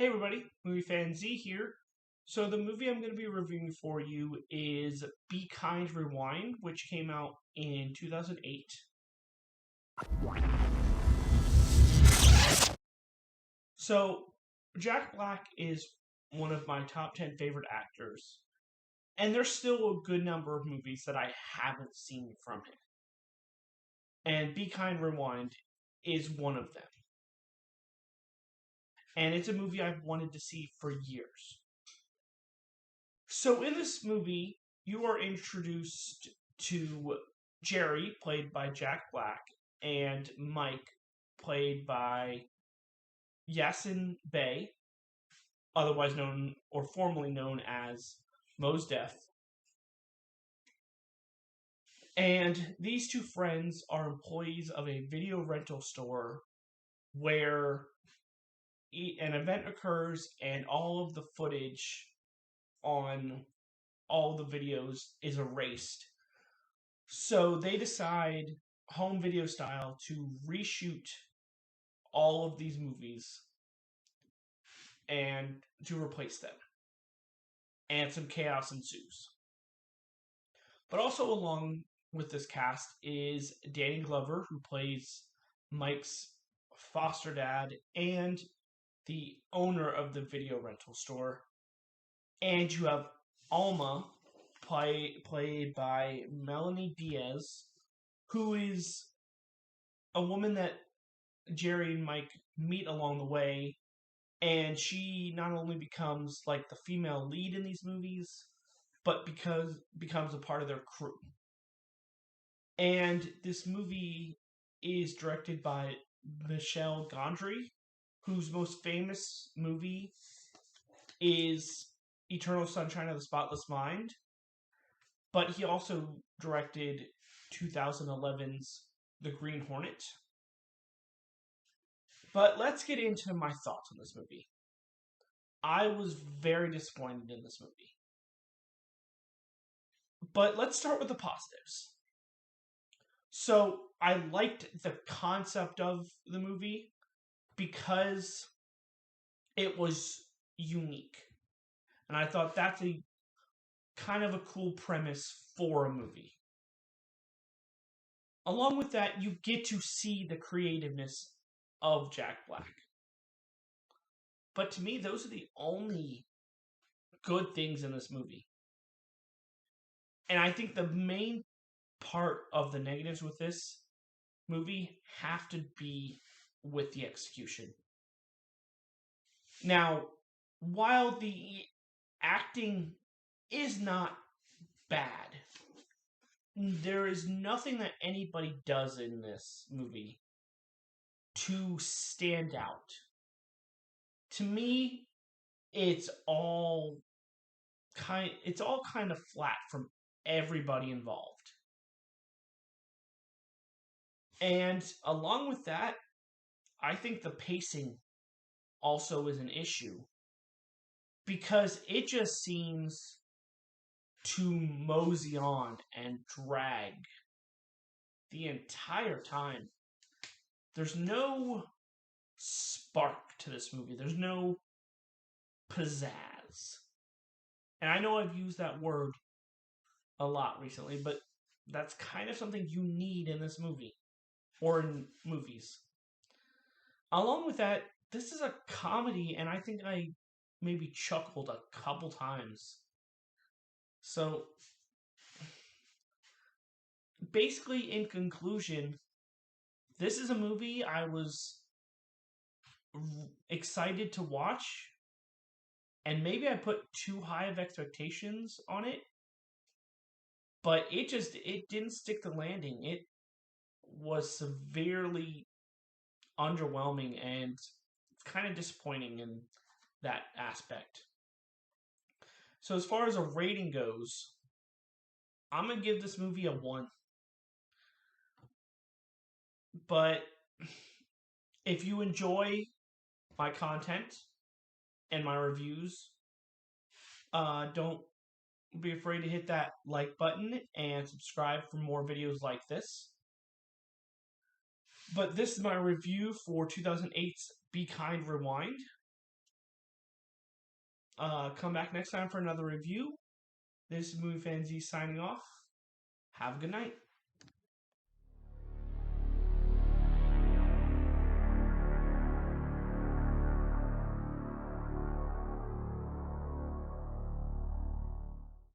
Hey everybody, Movie Fan Z here. So the movie I'm going to be reviewing for you is Be Kind Rewind, which came out in 2008. So Jack Black is one of my top 10 favorite actors, and there's still a good number of movies that I haven't seen from him. And Be Kind Rewind is one of them. And it's a movie I've wanted to see for years. So in this movie, you are introduced to Jerry, played by Jack Black, and Mike, played by Yasin Bey, otherwise known or formerly known as Mos Def. And these two friends are employees of a video rental store where an event occurs and all of the footage on all the videos is erased. So they decide, home video style, to reshoot all of these movies and to replace them. And some chaos ensues. But also along with this cast is Danny Glover, who plays Mike's foster dad and the owner of the video rental store. And you have Alma, played by Melanie Diaz, who is a woman that Jerry and Mike meet along the way, and she not only becomes like the female lead in these movies, but becomes a part of their crew. And this movie is directed by Michel Gondry, whose most famous movie is Eternal Sunshine of the Spotless Mind, but he also directed 2011's The Green Hornet. But let's get into my thoughts on this movie. I was very disappointed in this movie. But let's start with the positives. So, I liked the concept of the movie because it was unique. And I thought that's a kind of a cool premise for a movie. Along with that, you get to see the creativeness of Jack Black. But to me, those are the only good things in this movie. And I think the main part of the negatives with this movie have to be with the execution. Now, while the acting is not bad, there is nothing that anybody does in this movie to stand out. To me, it's all kind of flat from everybody involved. And along with that, I think the pacing also is an issue, because it just seems to mosey on and drag the entire time. There's no spark to this movie. There's no pizzazz. And I know I've used that word a lot recently, but that's kind of something you need in this movie, or in movies. Along with that, this is a comedy, and I think I maybe chuckled a couple times. So, basically, in conclusion, this is a movie I was excited to watch, and maybe I put too high of expectations on it, but it didn't stick the landing. It was severely underwhelming and kind of disappointing in that aspect. So as far as a rating goes, I'm going to give this movie a 1. But if you enjoy my content and my reviews, don't be afraid to hit that like button and subscribe for more videos like this. But this is my review for 2008's Be Kind Rewind. Come back next time for another review. This is Movie Fan Z signing off. Have a good night.